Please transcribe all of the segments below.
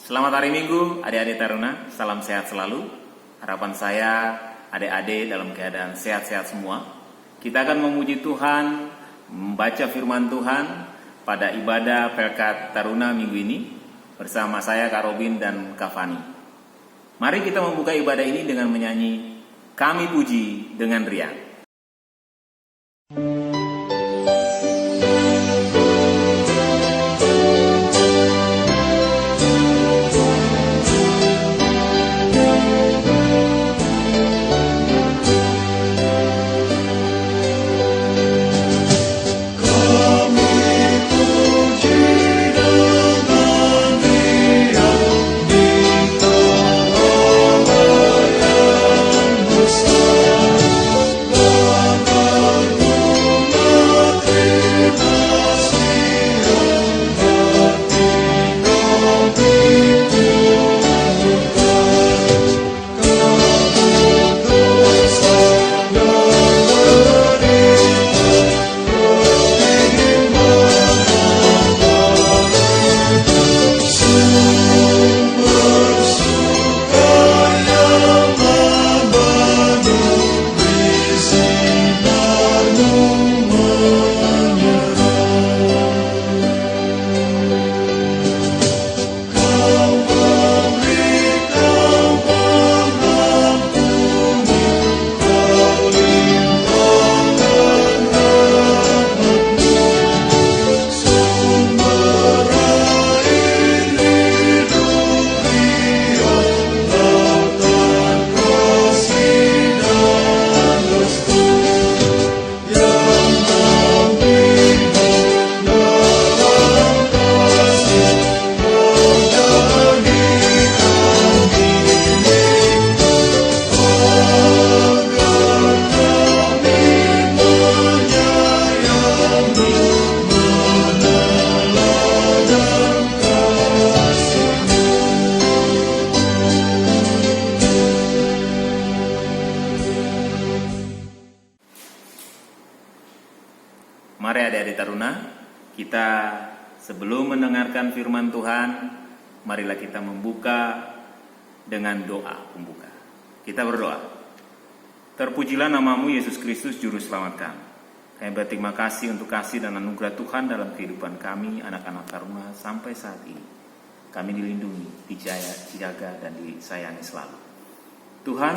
Selamat hari Minggu, adik-adik Taruna. Salam sehat selalu. Harapan saya, adik-adik dalam keadaan sehat-sehat semua. Kita akan memuji Tuhan, membaca firman Tuhan pada ibadah Pelkat Taruna minggu ini bersama saya, Kak Robin dan Kak Fani. Mari kita membuka ibadah ini dengan menyanyi Kami Puji dengan Riang. Mari adik-adik Taruna, kita sebelum mendengarkan firman Tuhan, marilah kita membuka dengan doa pembuka. Kita berdoa. Terpujilah namamu Yesus Kristus Juru Selamat kami. Kami berterima kasih untuk kasih dan anugerah Tuhan dalam kehidupan kami, anak-anak Taruna sampai saat ini. Kami dilindungi, dijaga dan disayangi selalu. Tuhan,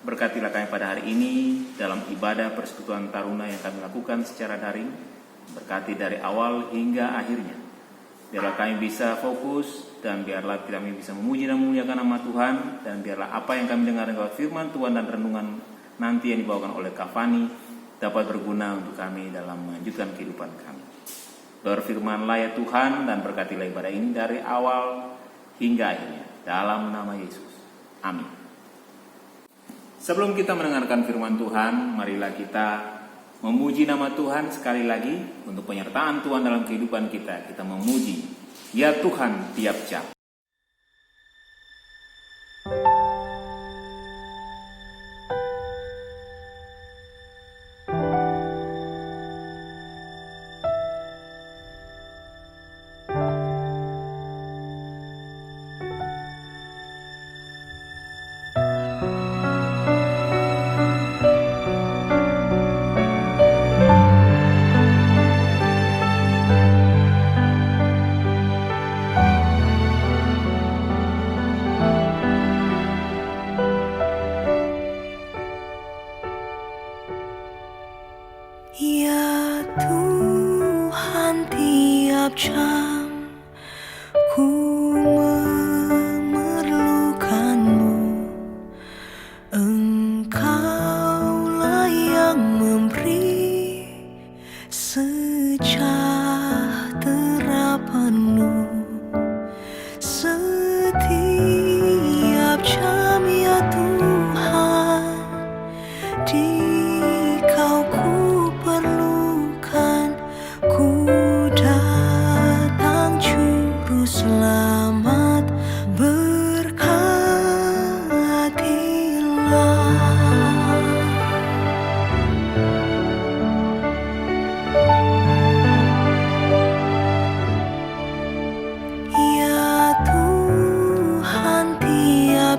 berkatilah kami pada hari ini dalam ibadah persekutuan Taruna yang kami lakukan secara daring. Berkati dari awal hingga akhirnya. Biarlah kami bisa fokus dan biarlah kami bisa memuji dan memuliakan nama Tuhan. Dan biarlah apa yang kami dengar lewat firman Tuhan dan renungan nanti yang dibawakan oleh Kak Fani dapat berguna untuk kami dalam melanjutkan kehidupan kami. Berfirmanlah ya Tuhan dan berkatilah ibadah ini dari awal hingga akhirnya. Dalam nama Yesus. Amin. Sebelum kita mendengarkan firman Tuhan, marilah kita memuji nama Tuhan sekali lagi untuk penyertaan Tuhan dalam kehidupan kita. Kita memuji, ya Tuhan tiap jam.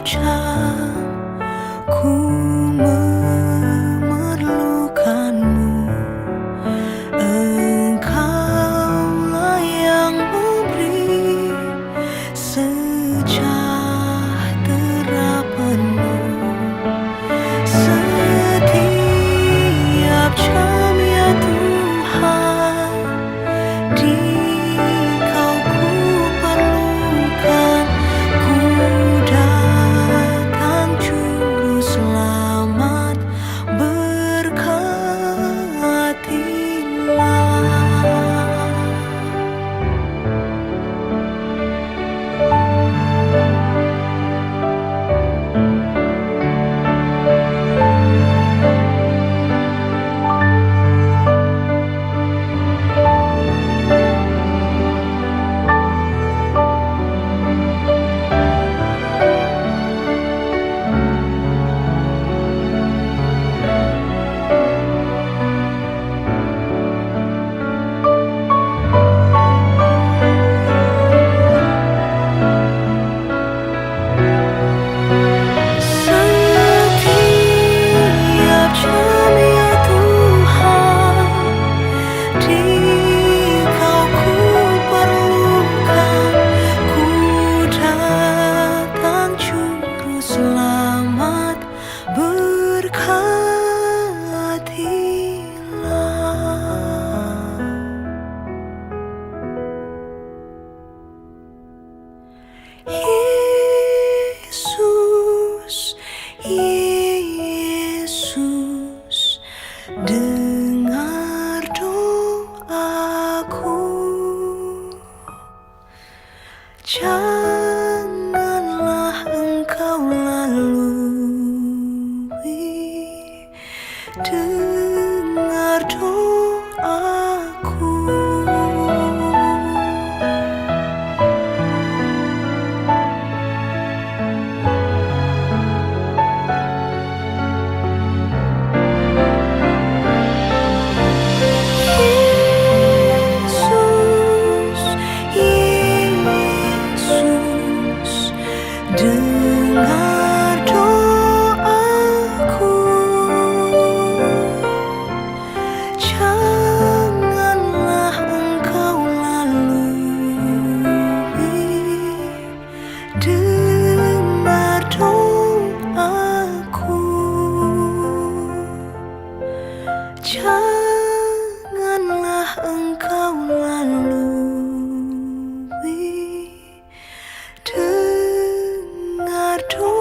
jam ku memerlukanmu, Engkaulah yang memberi sejahtera penuh setiap jam ya Tuhan. Di Kau ku perlukan, ku datang juru selamat, setiap jam ya Tuhan. Di Kau ku perlukan, ku datang juru selamat, berkatilah. Yesus, Yesus, dengar doaku. Janganlah Engkau lalui, dengar doaku. Yesus, dengar doaku. Janganlah Engkau lalui, dengar doaku. Janganlah Engkau lalui, dengar doaku.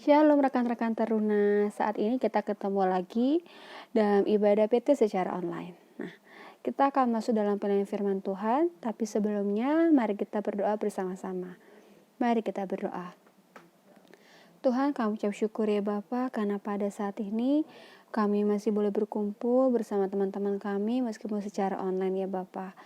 Shalom rekan-rekan teruna, saat ini kita ketemu lagi dalam ibadah PT secara online. Nah, kita akan masuk dalam pelayanan firman Tuhan, tapi sebelumnya mari kita berdoa bersama-sama. Mari kita berdoa. Tuhan, kami ucap syukur ya Bapa, karena pada saat ini kami masih boleh berkumpul bersama teman-teman kami meskipun secara online ya Bapa.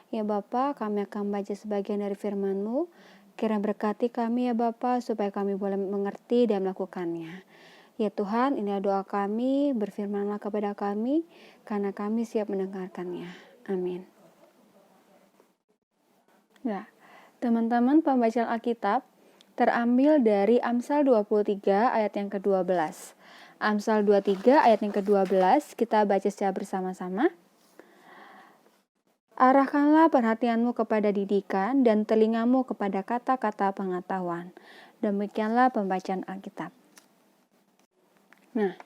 Ya Bapa, kami akan baca sebagian dari firman-Mu. Kiranya berkati kami ya Bapa, supaya kami boleh mengerti dan melakukannya. Ya Tuhan, inilah doa kami, berfirmanlah kepada kami, karena kami siap mendengarkannya. Amin. Nah, teman-teman, pembacaan Alkitab terambil dari Amsal 23 ayat yang ke-12. Amsal 23 ayat yang ke-12, kita baca secara bersama-sama. Arahkanlah perhatianmu kepada didikan dan telingamu kepada kata-kata pengetahuan. Demikianlah pembacaan Alkitab. Nah,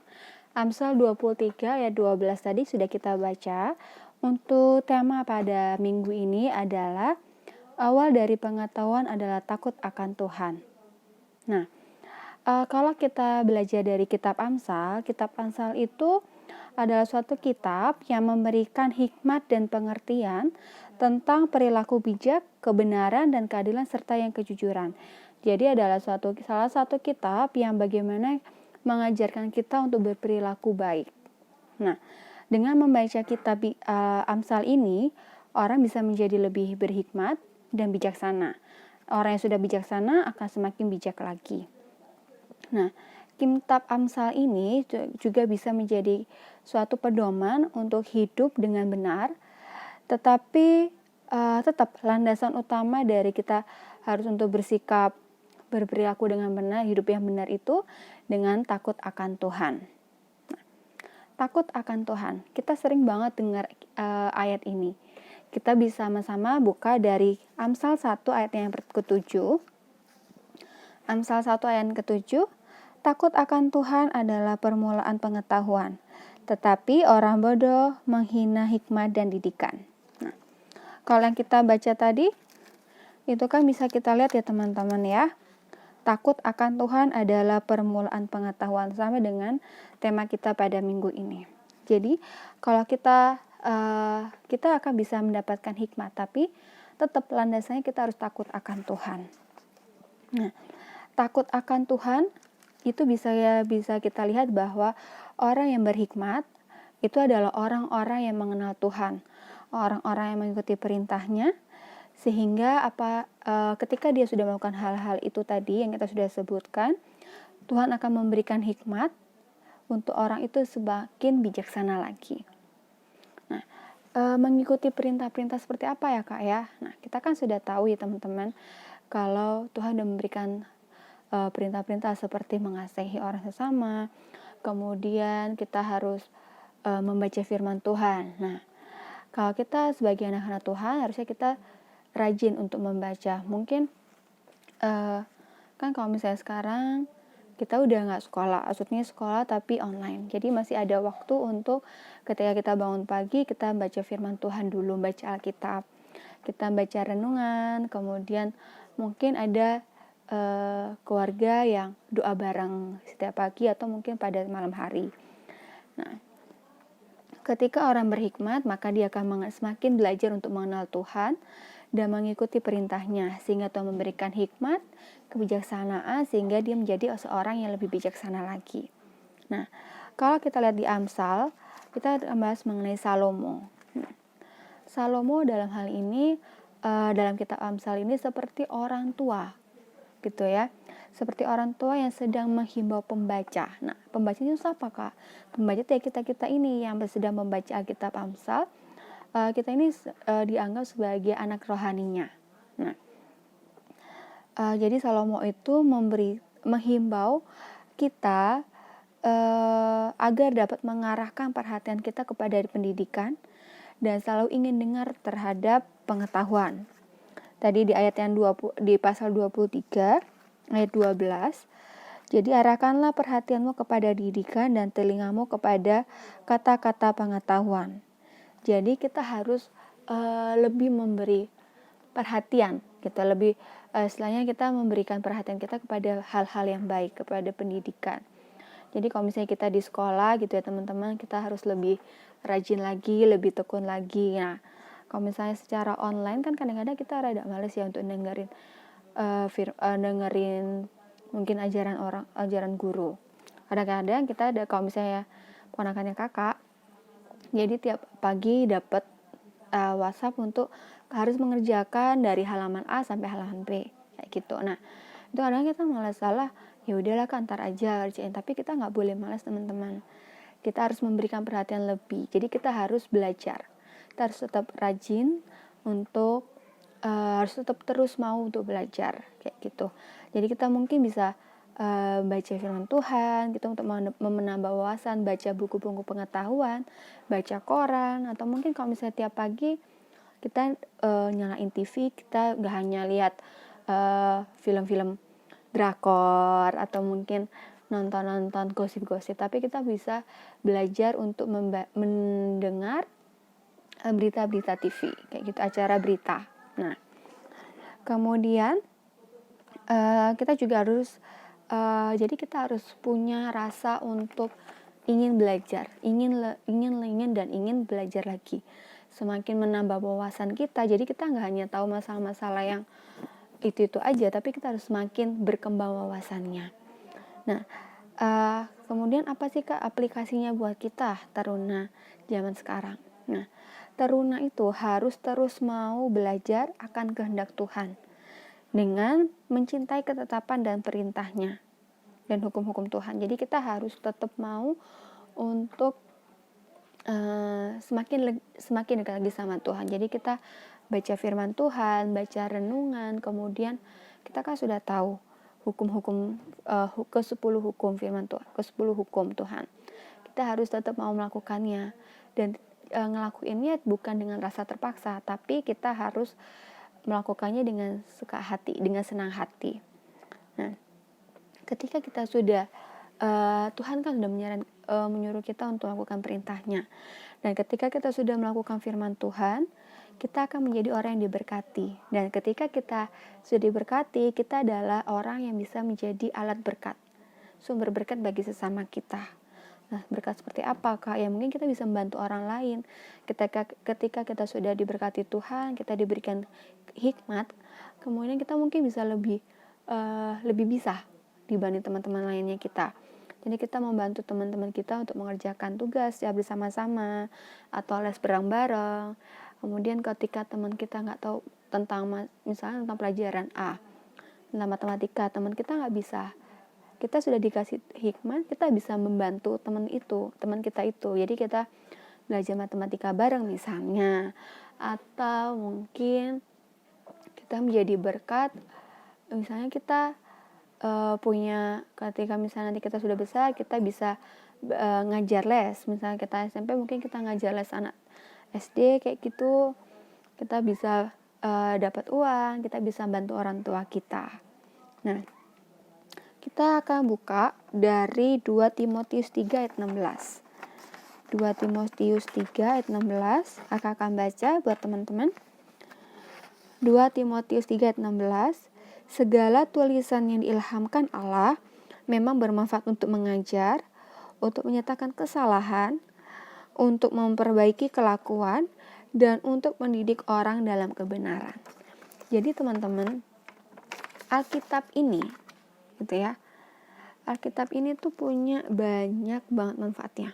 Amsal 23 ayat 12 tadi sudah kita baca. Untuk tema pada minggu ini adalah awal dari pengetahuan adalah takut akan Tuhan. Nah, kalau kita belajar dari kitab Amsal itu adalah suatu kitab yang memberikan hikmat dan pengertian tentang perilaku bijak, kebenaran, dan keadilan serta yang kejujuran. Jadi adalah salah satu kitab yang bagaimana mengajarkan kita untuk berperilaku baik. Nah, dengan membaca kitab Amsal ini, orang bisa menjadi lebih berhikmat dan bijaksana. Orang yang sudah bijaksana akan semakin bijak lagi. Nah, kitab Amsal ini juga bisa menjadi suatu pedoman untuk hidup dengan benar, tetapi tetap landasan utama dari kita harus untuk bersikap, berperilaku dengan benar, hidup yang benar itu dengan takut akan Tuhan. Nah, takut akan Tuhan. Kita sering banget dengar ayat ini. Kita bisa sama-sama buka dari Amsal 1 ayat yang ke-7. Amsal 1 ayat ke-7. Takut akan Tuhan adalah permulaan pengetahuan, tetapi orang bodoh menghina hikmat dan didikan. Nah, kalau yang kita baca tadi, itu kan bisa kita lihat ya teman-teman ya. Takut akan Tuhan adalah permulaan pengetahuan, sama dengan tema kita pada minggu ini. Jadi, kalau kita akan bisa mendapatkan hikmat, tapi tetap landasannya kita harus takut akan Tuhan. Nah, takut akan Tuhan itu bisa kita lihat bahwa orang yang berhikmat itu adalah orang-orang yang mengenal Tuhan, orang-orang yang mengikuti perintahnya, sehingga ketika dia sudah melakukan hal-hal itu tadi yang kita sudah sebutkan, Tuhan akan memberikan hikmat untuk orang itu semakin bijaksana lagi. Nah, mengikuti perintah-perintah seperti apa ya Kak ya? Nah, kita kan sudah tahu ya teman-teman, kalau Tuhan sudah memberikan perintah-perintah seperti mengasihi orang sesama, kemudian kita harus membaca firman Tuhan. Nah, kalau kita sebagai anak-anak Tuhan, harusnya kita rajin untuk membaca. Mungkin kan kalau misalnya sekarang kita udah nggak sekolah, maksudnya sekolah tapi online. Jadi masih ada waktu untuk ketika kita bangun pagi, kita baca firman Tuhan dulu, baca Alkitab. Kita baca renungan, kemudian mungkin ada keluarga yang doa bareng setiap pagi atau mungkin pada malam hari. Nah, ketika orang berhikmat, maka dia akan semakin belajar untuk mengenal Tuhan dan mengikuti perintahnya, sehingga Tuhan memberikan hikmat, kebijaksanaan, sehingga dia menjadi seorang yang lebih bijaksana lagi. Nah, kalau kita lihat di Amsal, kita bahas mengenai Salomo. Salomo dalam hal ini, dalam kitab Amsal ini seperti orang tua, gitu ya. Seperti orang tua yang sedang menghimbau pembaca. Nah, pembaca itu siapa Kak? Pembaca itu ya kita ini yang sedang membaca kitab Amsal. Kita ini dianggap sebagai anak rohaninya. Nah, jadi Salomo itu menghimbau kita agar dapat mengarahkan perhatian kita kepada pendidikan dan selalu ingin dengar terhadap pengetahuan. Tadi di ayat yang di pasal 23 ayat 12. Jadi arahkanlah perhatianmu kepada didikan dan telingamu kepada kata-kata pengetahuan. Jadi kita harus lebih memberi perhatian, kita lebih istilahnya kita memberikan perhatian kita kepada hal-hal yang baik, kepada pendidikan. Jadi kalau misalnya kita di sekolah gitu ya teman-teman, kita harus lebih rajin lagi, lebih tekun lagi. Nah, kalau misalnya secara online kan kadang-kadang kita rada males ya untuk dengerin mungkin ajaran guru. Kadang-kadang kita ada, kalau misalnya ponakannya kakak, jadi tiap pagi dapat WhatsApp untuk harus mengerjakan dari halaman A sampai halaman B kayak gitu. Nah, itu kadang kita malas salah, ya udahlah kan ntar aja kerjain, tapi kita nggak boleh malas teman-teman. Kita harus memberikan perhatian lebih. Jadi kita harus belajar. Kita harus tetap rajin untuk harus tetap terus mau untuk belajar kayak gitu. Jadi kita mungkin bisa baca firman Tuhan, kita untuk menambah wawasan, baca buku-buku pengetahuan, baca koran, atau mungkin kalau misalnya tiap pagi kita nyalain TV, kita gak hanya lihat film-film drakor atau mungkin nonton gosip-gosip, tapi kita bisa belajar untuk mendengar berita-berita TV kayak gitu, acara berita. Nah, kemudian kita juga harus jadi kita harus punya rasa untuk ingin belajar, ingin dan ingin belajar lagi. Semakin menambah wawasan kita, jadi kita nggak hanya tahu masalah-masalah yang itu aja, tapi kita harus semakin berkembang wawasannya. Nah, kemudian apa sih Kak aplikasinya buat kita taruna zaman sekarang? Nah, Teruna itu harus terus mau belajar akan kehendak Tuhan dengan mencintai ketetapan dan perintahnya dan hukum-hukum Tuhan. Jadi kita harus tetap mau untuk semakin dekat lagi sama Tuhan. Jadi kita baca firman Tuhan, baca renungan, kemudian kita kan sudah tahu hukum-hukum ke-10 hukum firman Tuhan, ke-10 hukum Tuhan. Kita harus tetap mau melakukannya dan ngelakuinnya bukan dengan rasa terpaksa, tapi kita harus melakukannya dengan suka hati, dengan senang hati. Nah, ketika kita sudah Tuhan kan sudah menyuruh kita untuk melakukan perintahnya. Dan ketika kita sudah melakukan firman Tuhan, kita akan menjadi orang yang diberkati. Dan ketika kita sudah diberkati, kita adalah orang yang bisa menjadi alat berkat, sumber berkat bagi sesama kita. Nah, berkat seperti apa, Kak? Ya mungkin kita bisa membantu orang lain. Ketika kita sudah diberkati Tuhan, kita diberikan hikmat, kemudian kita mungkin bisa lebih bisa dibanding teman-teman lainnya kita. Jadi kita membantu teman-teman kita untuk mengerjakan tugas ya bersama-sama atau les bareng-bareng. Kemudian ketika teman kita nggak tahu tentang misalnya tentang pelajaran A, tentang matematika, teman kita nggak bisa, kita sudah dikasih hikmat, kita bisa membantu teman kita itu. Jadi kita belajar matematika bareng misalnya, atau mungkin kita menjadi berkat, misalnya kita punya, ketika misalnya nanti kita sudah besar, kita bisa ngajar les. Misalnya kita SMP, mungkin kita ngajar les anak SD kayak gitu, kita bisa dapat uang, kita bisa bantu orang tua kita. Nah, kita akan buka dari 2 Timotius 3 ayat 16. 2 Timotius 3 ayat 16, Kakak akan baca buat teman-teman. 2 Timotius 3 ayat 16, segala tulisan yang diilhamkan Allah memang bermanfaat untuk mengajar, untuk menyatakan kesalahan, untuk memperbaiki kelakuan, dan untuk mendidik orang dalam kebenaran. Jadi teman-teman, Alkitab ini, gitu ya, Alkitab ini tuh punya banyak banget manfaatnya.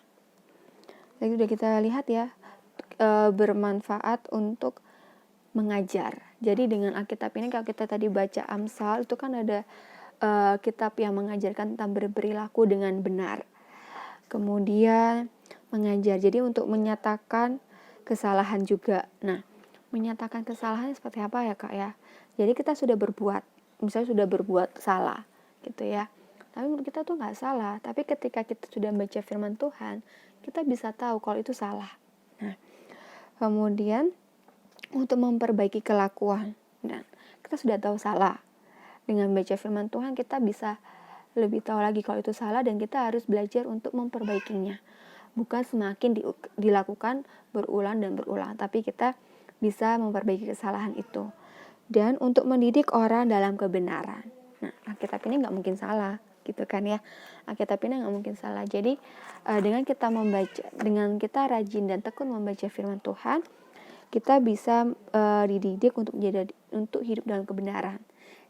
Jadi udah kita lihat ya, bermanfaat untuk mengajar. Jadi dengan Alkitab ini, kalau kita tadi baca Amsal, itu kan ada kitab yang mengajarkan tentang berperilaku dengan benar. Kemudian mengajar, jadi untuk menyatakan kesalahan juga. Nah, menyatakan kesalahan seperti apa ya, Kak ya? Jadi kita sudah berbuat, misalnya sudah berbuat salah, gitu ya. Tapi menurut kita tuh nggak salah. Tapi ketika kita sudah baca firman Tuhan, kita bisa tahu kalau itu salah. Nah, kemudian untuk memperbaiki kelakuan, dan kita sudah tahu salah. Dengan baca firman Tuhan, kita bisa lebih tahu lagi kalau itu salah, dan kita harus belajar untuk memperbaikinya. Bukan semakin dilakukan berulang dan berulang, tapi kita bisa memperbaiki kesalahan itu. Dan untuk mendidik orang dalam kebenaran. Nah, Alkitab ini nggak mungkin salah, gitu kan ya. Alkitab ini nggak mungkin salah. Jadi dengan kita rajin dan tekun membaca firman Tuhan, kita bisa dididik untuk hidup dalam kebenaran.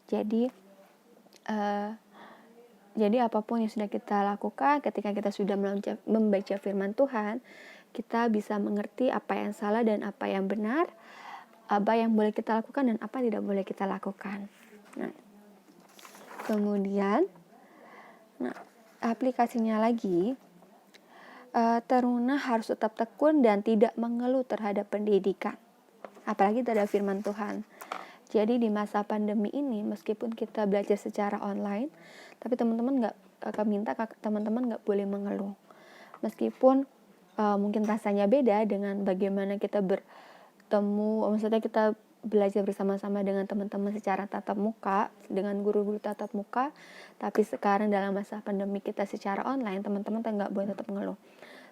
Jadi apapun yang sudah kita lakukan, ketika kita sudah membaca firman Tuhan, kita bisa mengerti apa yang salah dan apa yang benar, apa yang boleh kita lakukan dan apa tidak boleh kita lakukan. Nah, kemudian, aplikasinya lagi, teruna harus tetap tekun dan tidak mengeluh terhadap pendidikan, apalagi terhadap firman Tuhan. Jadi di masa pandemi ini, meskipun kita belajar secara online, tapi teman-teman nggak boleh mengeluh. Meskipun mungkin rasanya beda dengan bagaimana kita bertemu, maksudnya kita belajar bersama-sama dengan teman-teman secara tatap muka, dengan guru-guru tatap muka, tapi sekarang dalam masa pandemi kita secara online, teman-teman nggak boleh tetap mengeluh.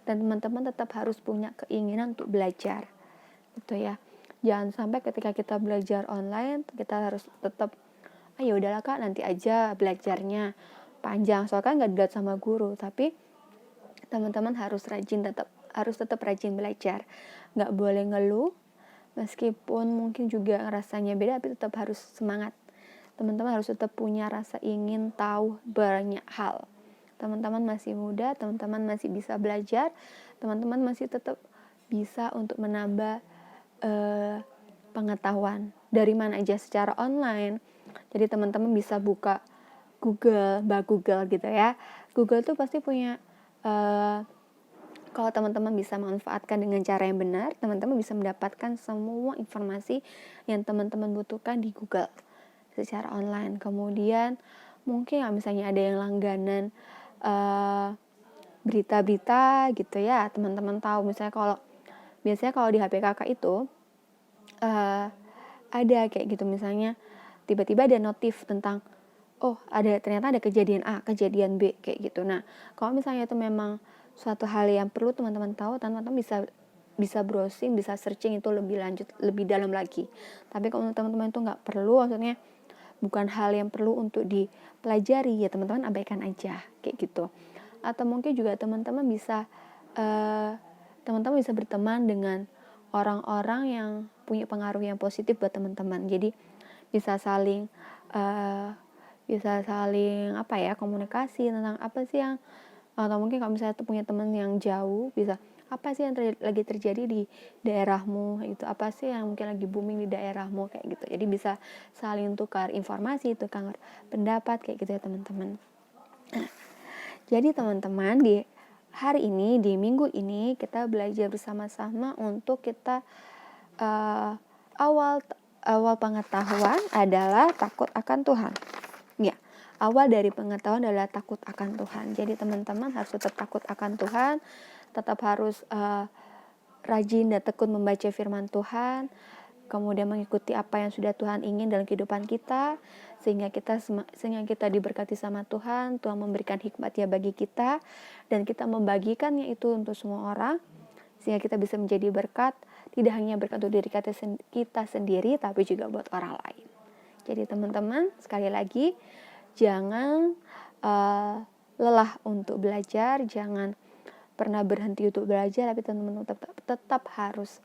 Dan teman-teman tetap harus punya keinginan untuk belajar, gitu ya. Jangan sampai ketika kita belajar online, kita harus tetap, ya udahlah Kak, nanti aja belajarnya panjang, soalnya kan nggak dilihat sama guru. Tapi teman-teman harus tetap rajin belajar, nggak boleh ngeluh, meskipun mungkin juga rasanya beda, tapi tetap harus semangat. Teman-teman harus tetap punya rasa ingin tahu banyak hal. Teman-teman masih muda, teman-teman masih bisa belajar, teman-teman masih tetap bisa untuk menambah pengetahuan dari mana aja secara online. Jadi teman-teman bisa buka Google gitu ya. Google tuh pasti punya kalau teman-teman bisa manfaatkan dengan cara yang benar, teman-teman bisa mendapatkan semua informasi yang teman-teman butuhkan di Google secara online. Kemudian mungkin misalnya ada yang langganan berita-berita gitu ya, teman-teman tahu misalnya biasanya kalau di HP kakak itu ada kayak gitu, misalnya tiba-tiba ada notif tentang ternyata ada kejadian A, kejadian B kayak gitu. Nah, kalau misalnya itu memang suatu hal yang perlu teman-teman tahu, teman-teman bisa browsing, bisa searching itu lebih lanjut, lebih dalam lagi. Tapi kalau teman-teman itu nggak perlu, maksudnya bukan hal yang perlu untuk dipelajari, ya teman-teman abaikan aja kayak gitu. Atau mungkin juga teman-teman bisa berteman dengan orang-orang yang punya pengaruh yang positif buat teman-teman. Jadi bisa saling komunikasi tentang apa sih yang, atau mungkin kalau misalnya punya teman yang jauh, bisa apa sih yang lagi terjadi di daerahmu, itu apa sih yang mungkin lagi booming di daerahmu kayak gitu. Jadi bisa saling tukar informasi, tukar pendapat kayak gitu ya teman-teman. Jadi teman-teman, di hari ini, di minggu ini kita belajar bersama-sama untuk kita awal pengetahuan adalah takut akan Tuhan. Ya, awal dari pengetahuan adalah takut akan Tuhan. Jadi teman-teman harus tetap takut akan Tuhan, tetap harus rajin dan tekun membaca firman Tuhan, kemudian mengikuti apa yang sudah Tuhan ingin dalam kehidupan kita, sehingga kita diberkati sama Tuhan. Tuhan memberikan hikmat-Nya bagi kita, dan kita membagikannya itu untuk semua orang, sehingga kita bisa menjadi berkat, tidak hanya berkat untuk diri kita sendiri, tapi juga buat orang lain. Jadi teman-teman, sekali lagi, jangan lelah untuk belajar, jangan pernah berhenti untuk belajar, tapi teman-teman tetap harus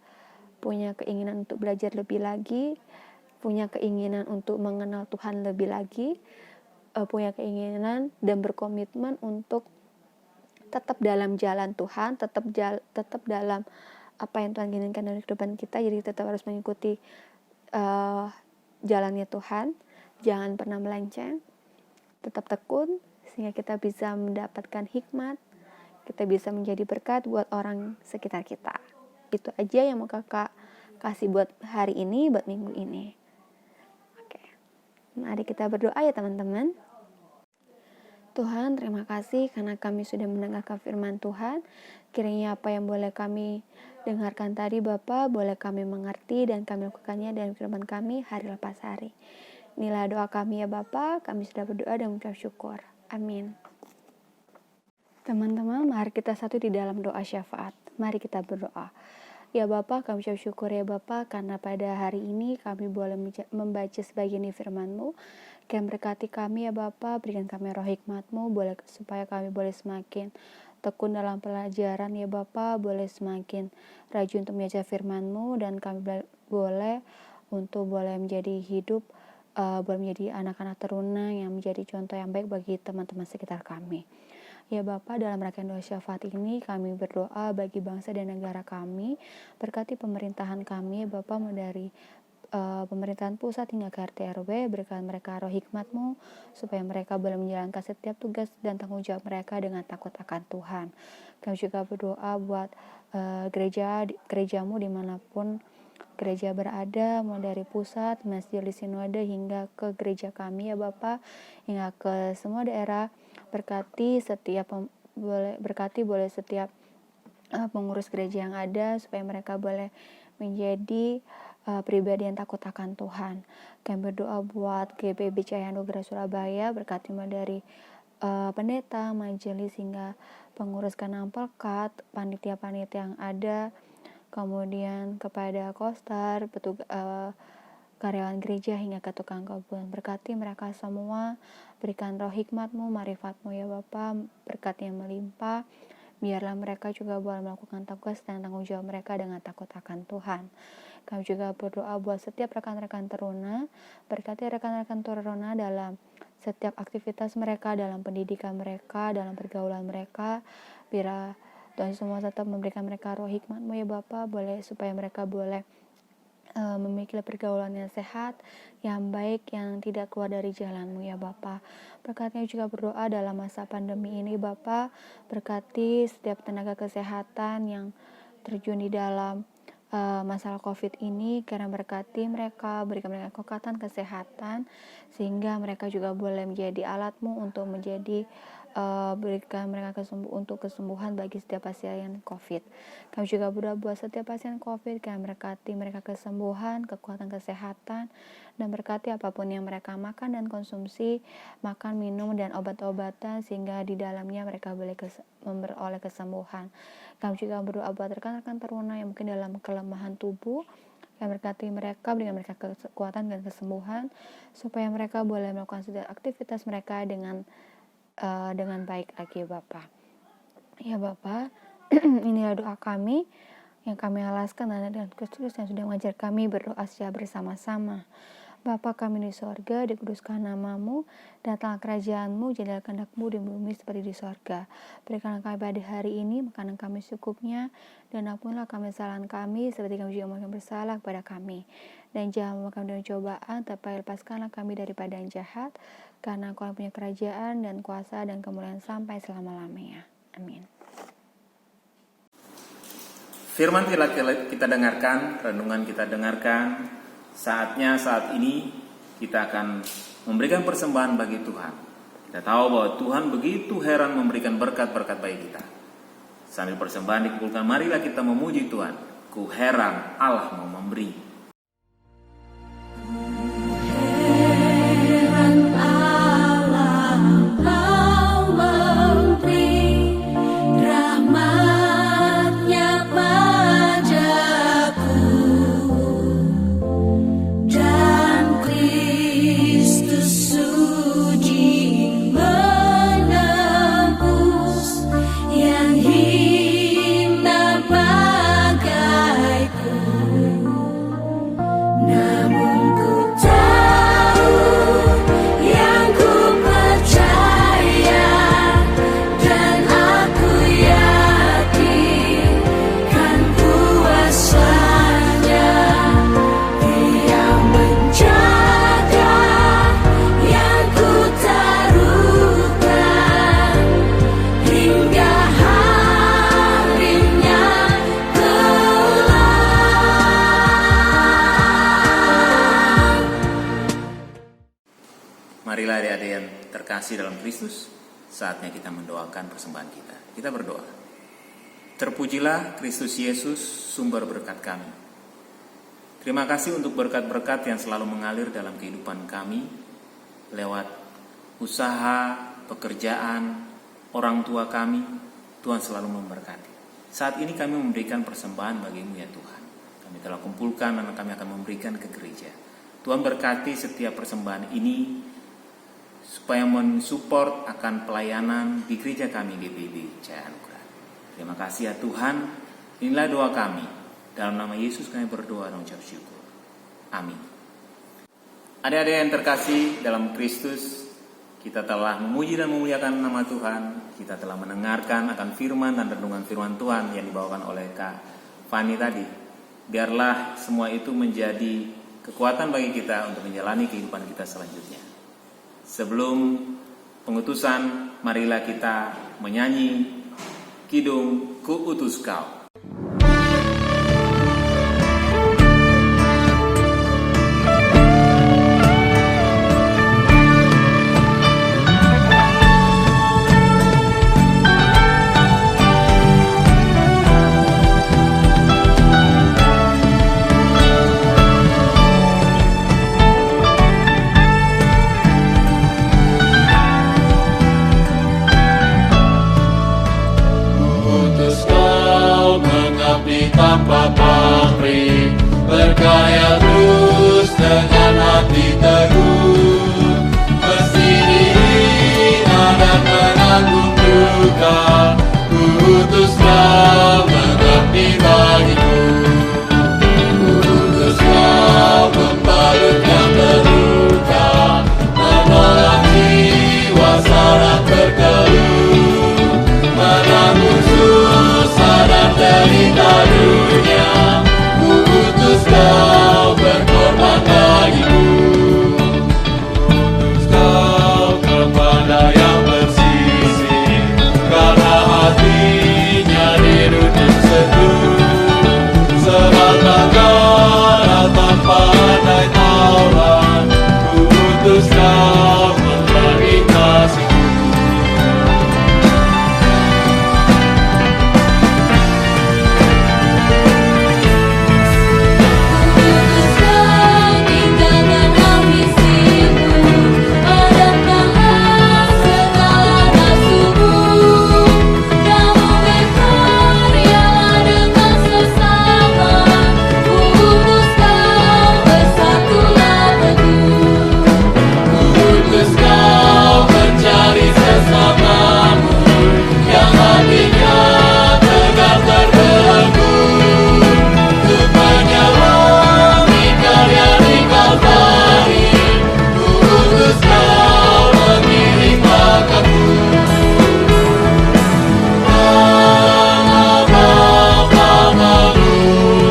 punya keinginan untuk belajar lebih lagi, punya keinginan untuk mengenal Tuhan lebih lagi, punya keinginan dan berkomitmen untuk tetap dalam jalan Tuhan, tetap dalam apa yang Tuhan inginkan dalam kehidupan kita. Jadi tetap harus mengikuti jalannya Tuhan, jangan pernah melenceng, tetap tekun, sehingga kita bisa mendapatkan hikmat, kita bisa menjadi berkat buat orang sekitar kita. Itu aja yang mau kakak kasih buat hari ini, buat minggu ini. Oke, mari kita berdoa ya teman-teman. Tuhan, terima kasih karena kami sudah mendengarkan firman Tuhan. Kiranya apa yang boleh kami dengarkan tadi Bapa, boleh kami mengerti dan kami lakukannya dalam kehidupan kami hari lepas hari. Inilah doa kami ya Bapa, kami sudah berdoa dan mengucap syukur. Amin. Teman-teman, mari kita satu di dalam doa syafaat. Mari kita berdoa. Ya Bapa, kami ucap syukur ya Bapa, karena pada hari ini kami boleh membaca sebagian dari firman-Mu. Kami berkati kami ya Bapa, berikan kami roh hikmat-Mu, supaya kami boleh semakin tekun dalam pelajaran ya Bapa, boleh semakin rajin untuk membaca firman-Mu, dan kami boleh menjadi hidup, boleh menjadi anak-anak teruna yang menjadi contoh yang baik bagi teman-teman sekitar kami. Ya Bapa, dalam rangkaian doa syafaat ini kami berdoa bagi bangsa dan negara kami, berkati pemerintahan kami ya Bapa, dari pemerintahan pusat hingga ke RT RW, berikan mereka roh hikmat-Mu supaya mereka boleh menjalankan setiap tugas dan tanggung jawab mereka dengan takut akan Tuhan. Kami juga berdoa buat gereja-Mu dimanapun gereja berada, mulai dari pusat, Majelis Sinode hingga ke gereja kami ya Bapa, hingga ke semua daerah. Berkati boleh setiap pengurus gereja yang ada, supaya mereka boleh menjadi pribadi yang takut akan Tuhan. Kami berdoa buat GPB Cahaya Anugerah Surabaya, berkati mulai dari pendeta, majelis hingga pengurus Kanang Pelkat, panitia-panitia yang ada, kemudian kepada kostar, karyawan gereja hingga ke tukang kebun. Berkati mereka semua, berikan roh hikmat-Mu, marifat-Mu ya Bapa, berkat yang melimpah. Biarlah mereka juga boleh melakukan tugas dan tanggung jawab mereka dengan takut akan Tuhan. Kami juga berdoa buat setiap rekan-rekan teruna, berkati rekan-rekan teruna dalam setiap aktivitas mereka, dalam pendidikan mereka, dalam pergaulan mereka. Biar Tuhan semua tetap memberikan mereka roh hikmat-Mu ya Bapa, supaya mereka boleh memiliki pergaulan yang sehat, yang baik, yang tidak keluar dari jalan-Mu ya Bapa. Berkatnya juga berdoa dalam masa pandemi ini Bapa, berkati setiap tenaga kesehatan yang terjun di dalam masalah COVID ini, karena berkati mereka, berikan mereka kekuatan kesehatan, sehingga mereka juga boleh menjadi alat-Mu untuk menjadi berikan mereka untuk kesembuhan bagi setiap pasien COVID. Kami juga berdoa buat setiap pasien COVID, kami berkati mereka kesembuhan, kekuatan kesehatan, dan berkati apapun yang mereka makan dan konsumsi, makan, minum, dan obat-obatan, sehingga di dalamnya mereka boleh memperoleh kesembuhan. Kami juga berdoa buat rekan-rekan teruna yang mungkin dalam kelemahan tubuh, yang berkati mereka, berikan mereka kekuatan dan kesembuhan, supaya mereka boleh melakukan setiap aktivitas mereka dengan baik lagi Bapa. Ya Bapa, inilah doa kami yang kami alaskan dan Kristus yang sudah mengajar kami berdoa secara bersama-sama. Bapa kami di sorga, dikuduskan nama-Mu, datanglah kerajaan-Mu, jadilah kehendak-Mu di bumi seperti di sorga. Berikanlah kami pada hari ini makanan kami secukupnya, dan ampunlah kami kesalahan kami, seperti kami juga maafkan bersalah kepada kami. Dan jangan membawa kami dalam cobaan, tapi lepaskanlah kami daripada yang jahat, karena Engkau punya kerajaan dan kuasa dan kemuliaan sampai selama-lamanya. Amin. Firman kita dengarkan, renungan kita dengarkan. Saatnya saat ini kita akan memberikan persembahan bagi Tuhan. Kita tahu bahwa Tuhan begitu heran memberikan berkat-berkat bagi kita. Sambil persembahan dikumpulkan, marilah kita memuji Tuhan. Ku heran Allah mau memberi. Marilah adik-adik yang terkasih dalam Kristus, saatnya kita mendoakan persembahan kita. Kita berdoa. Terpujilah Kristus Yesus, sumber berkat kami. Terima kasih untuk berkat-berkat yang selalu mengalir dalam kehidupan kami, lewat usaha, pekerjaan, orang tua kami. Tuhan selalu memberkati. Saat ini kami memberikan persembahan bagi-Mu ya Tuhan. Kami telah kumpulkan dan kami akan memberikan ke gereja. Tuhan berkati setiap persembahan ini, supaya mensupport akan pelayanan di gereja kami GPIB Cahaya Anugerah. Terima kasih ya Tuhan. Inilah doa kami. Dalam nama Yesus kami berdoa dan ucap syukur. Amin. Adik-adik yang terkasih dalam Kristus, kita telah memuji dan memuliakan nama Tuhan. Kita telah mendengarkan akan firman dan renungan firman Tuhan yang dibawakan oleh Kak Fani tadi. Biarlah semua itu menjadi kekuatan bagi kita untuk menjalani kehidupan kita selanjutnya. Sebelum pengutusan, marilah kita menyanyi kidung Ku Utus Kau. Kau Kau memberi kasih. Putuskan tinggalkan ambisimu, padamkanlah segala nafsumu. Kamu berkaryalah dengan sesama, putus kau bersatulah teguh. Putus kau mencari sesamamu, yang hatinya tegak terbelenggu, untuk menyelami karya di Kalvari. Putus kau mengiring langkahku. Allah Bapa mengutusku.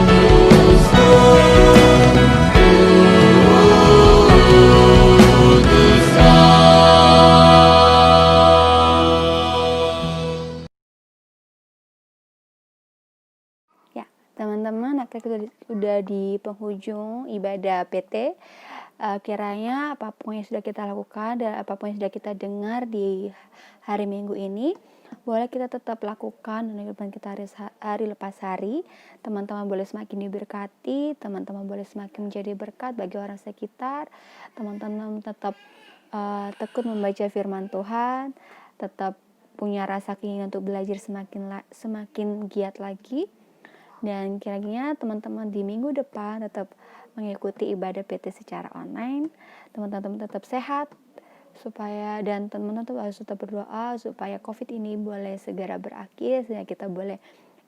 Putus kau. Ya, teman-teman, akhirnya kita udah di penghujung ibadah PT. Kiranya apapun yang sudah kita lakukan dan apapun yang sudah kita dengar di hari Minggu ini, boleh kita tetap lakukan dan kehidupan kita hari lepas hari. Teman-teman boleh semakin diberkati, teman-teman boleh semakin menjadi berkat bagi orang sekitar. Teman-teman tetap tekun membaca firman Tuhan, tetap punya rasa keinginan untuk belajar semakin giat lagi. Dan kiranya teman-teman di minggu depan tetap mengikuti ibadah PT secara online. Teman-teman tetap sehat dan teman-teman harus tetap berdoa supaya COVID ini boleh segera berakhir, sehingga kita boleh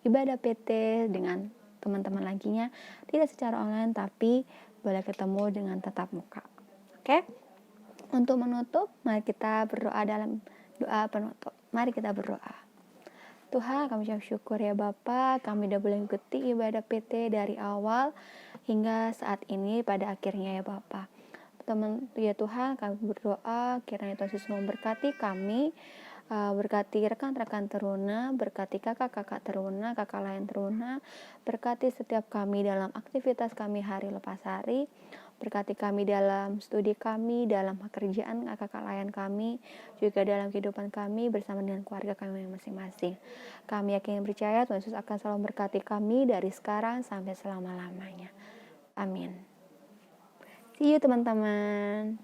ibadah PT dengan teman-teman laginya, tidak secara online tapi boleh ketemu dengan tatap muka. Oke? Untuk menutup, mari kita berdoa dalam doa penutup. Mari kita berdoa. Tuhan, kami ucap syukur ya Bapa, kami udah boleh mengikuti ibadah PT dari awal hingga saat ini pada akhirnya ya Bapa. Ya Tuhan, kami berdoa kiranya Tuhan Yesus memberkati kami, berkati rekan-rekan teruna, berkati kakak-kakak teruna, kakak lain teruna, berkati setiap kami dalam aktivitas kami hari lepas hari, berkati kami dalam studi kami, dalam pekerjaan kakak lain kami, juga dalam kehidupan kami bersama dengan keluarga kami masing-masing. Kami yakin dan percaya Tuhan Yesus akan selalu memberkati kami dari sekarang sampai selama-lamanya. Amin. See you teman-teman.